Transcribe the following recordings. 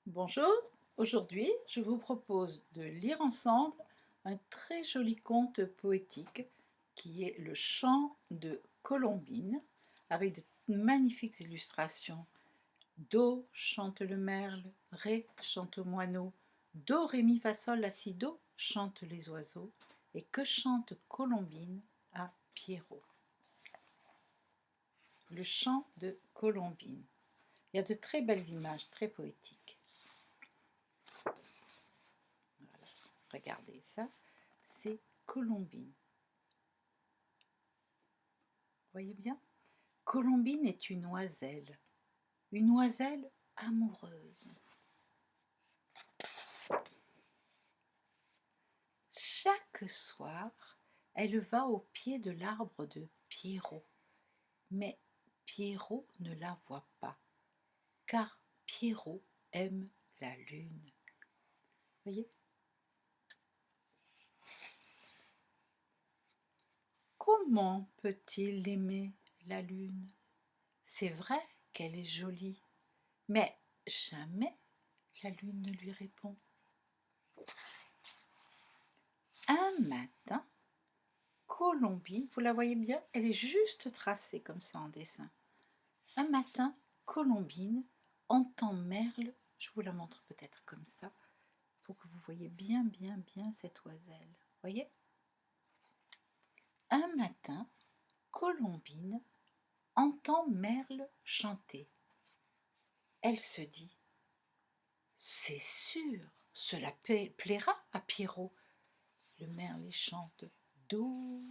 Bonjour, aujourd'hui je vous propose de lire ensemble un très joli conte poétique qui est Le chant de Colombine avec de magnifiques illustrations. Do chante le merle, Ré chante au moineau, Do, Ré, Mi, Fa, Sol, La, Si, Do chantent les oiseaux et que chante Colombine à Pierrot. Le chant de Colombine. Il y a de très belles images, très poétiques. Voilà. Regardez ça, c'est Colombine. Voyez bien? Colombine est une oiselle amoureuse. Chaque soir, elle va au pied de l'arbre de Pierrot. Mais Pierrot ne la voit pas, car Pierrot aime la lune. Voyez? Comment peut-il aimer la lune? C'est vrai qu'elle est jolie, mais jamais la lune ne lui répond. Un matin, Colombine, vous la voyez bien, elle est juste tracée comme ça en dessin. Un matin, Colombine entend Merle, je vous la montre peut-être comme ça, pour que vous voyez bien cette oiselle. Voyez? Un matin, Colombine entend Merle chanter. Elle se dit, c'est sûr, cela plaira à Pierrot. Le merle chante do.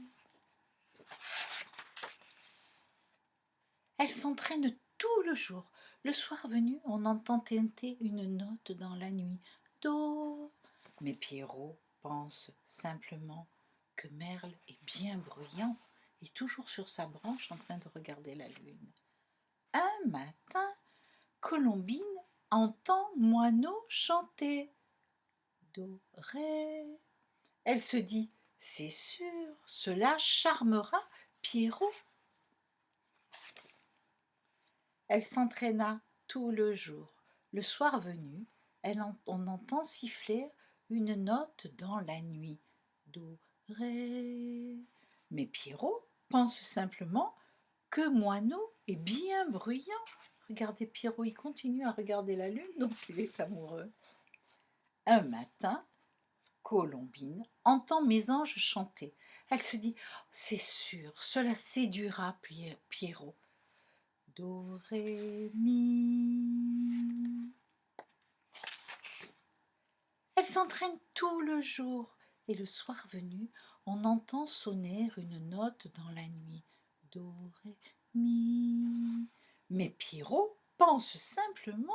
Elle s'entraîne tout le jour. Le soir venu, on entend tinter une note dans la nuit. Do. Mais Pierrot pense simplement que Merle est bien bruyant et toujours sur sa branche en train de regarder la lune. Un matin, Colombine entend Moineau chanter. Do, ré. Elle se dit, c'est sûr, cela charmera Pierrot. Elle s'entraîna tout le jour. Le soir venu, on entend siffler une note dans la nuit. Do, ré. Mais Pierrot pense simplement que Moineau est bien bruyant. Regardez, Pierrot, il continue à regarder la lune, donc il est amoureux. Un matin, Colombine entend Mésange chanter. Elle se dit, c'est sûr, cela séduira Pierrot. Do, ré, mi. Elle s'entraîne tout le jour et le soir venu, on entend sonner une note dans la nuit. Do, ré, mi. Mais Pierrot pense simplement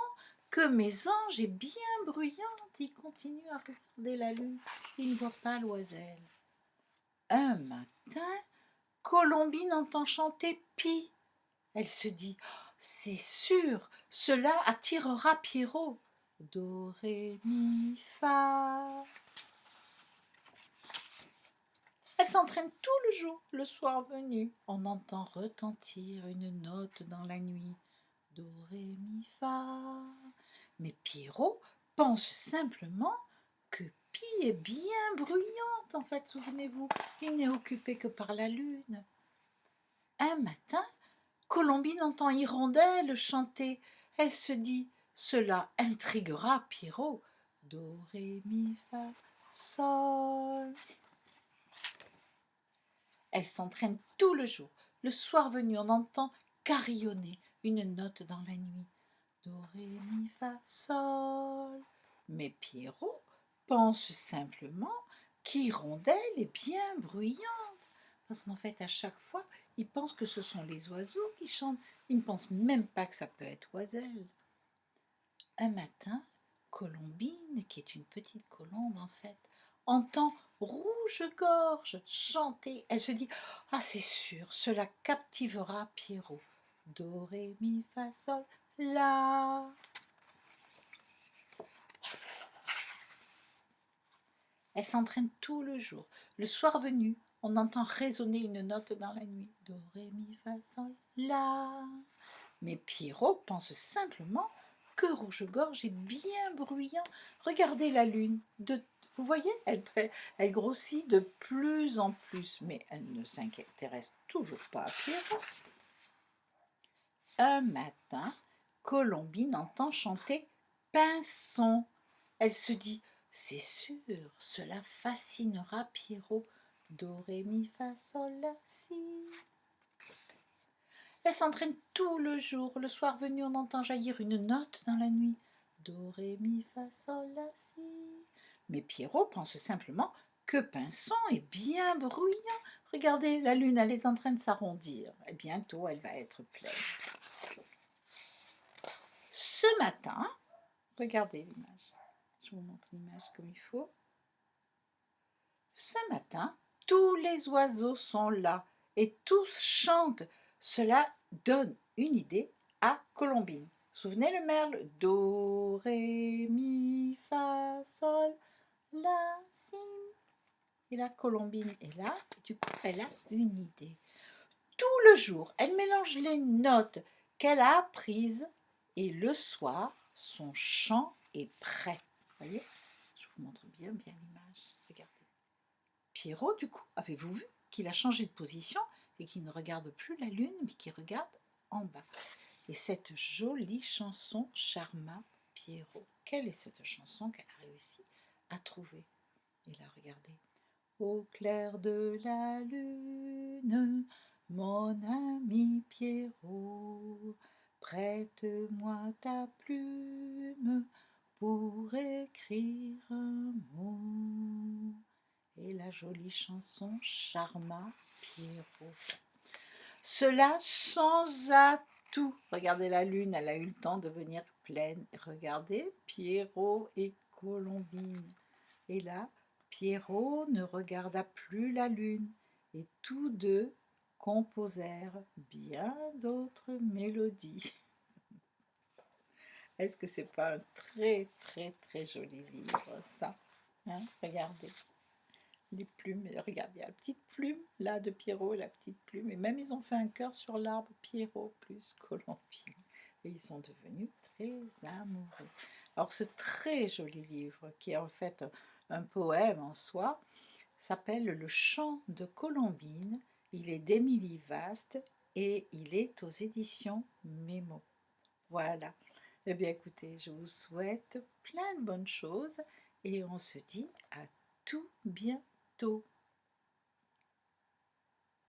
que Mésange est bien bruyante. Il continue à regarder la lune. Il ne voit pas l'oiselle. Un matin, Colombine entend chanter Pi. Elle se dit, c'est sûr, cela attirera Pierrot. Do, ré, mi, fa. Elle s'entraîne tout le jour. Le soir venu, on entend retentir une note dans la nuit. Do, ré, mi, fa. Mais Pierrot pense simplement que Pi est bien bruyante. En fait, souvenez-vous, il n'est occupé que par la lune. Un matin, Colombine entend Hirondelle chanter. Elle se dit, cela intriguera Pierrot. Do, ré, mi, fa, sol. Elle s'entraîne tout le jour. Le soir venu, on entend carillonner une note dans la nuit. Do, ré, mi, fa, sol. Mais Pierrot pense simplement qu'Hirondelle est bien bruyante. Parce qu'en fait, à chaque fois, il pense que ce sont les oiseaux qui chantent. Il ne pense même pas que ça peut être oiselle. Un matin, Colombine, qui est une petite colombe en fait, entend Rouge-Gorge chanter. Elle se dit, ah c'est sûr, cela captivera Pierrot. Do, ré, mi, fa, sol, la. Elle s'entraîne tout le jour. Le soir venu, on entend résonner une note dans la nuit. Do, ré, mi, fa, sol, la. Mais Pierrot pense simplement que rouge-gorge et bien bruyant. Regardez la lune. Vous voyez, elle grossit de plus en plus, mais elle ne s'intéresse toujours pas à Pierrot. Un matin, Colombine entend chanter Pinson. Elle se dit, c'est sûr, cela fascinera Pierrot. Do, ré, mi, fa, sol, la, si. Elle s'entraîne tout le jour. Le soir venu, on entend jaillir une note dans la nuit. Do, ré, mi, fa, sol, la, si. Mais Pierrot pense simplement que Pinson est bien bruyant. Regardez, la lune, elle est en train de s'arrondir. Et bientôt, elle va être pleine. Ce matin, regardez l'image. Je vous montre l'image comme il faut. Ce matin, tous les oiseaux sont là et tous chantent. Cela donne une idée à Colombine. Souvenez le merle. Do, ré, mi, fa, sol, la, si. Et la Colombine est là. Du coup, elle a une idée. Tout le jour, elle mélange les notes qu'elle a apprises et le soir, son chant est prêt. Vous voyez? Je vous montre bien l'image. Regardez. Pierrot, du coup, avez-vous vu qu'il a changé de position et qu'il ne regarde plus la lune, mais qu'il regarde en bas. Et cette jolie chanson charma Pierrot. Quelle est cette chanson qu'elle a réussi à trouver? Et là, regardez. Au clair de la lune, mon ami Pierrot, prête-moi ta plume pour écrire un mot. Et la jolie chanson charma Pierrot. Cela changea tout. Regardez la lune, elle a eu le temps de venir pleine. Regardez Pierrot et Colombine. Et là, Pierrot ne regarda plus la lune et tous deux composèrent bien d'autres mélodies. Est-ce que c'est pas un très joli livre, ça, hein? Regardez les plumes, regardez la petite plume là de Pierrot, la petite plume, et même ils ont fait un cœur sur l'arbre Pierrot plus Colombine, et ils sont devenus très amoureux. Alors ce très joli livre, qui est en fait un poème en soi, s'appelle Le chant de Colombine. Il est d'Émilie Vast et il est aux éditions Mémo. Voilà. Eh bien écoutez, je vous souhaite plein de bonnes choses et on se dit à tout bientôt.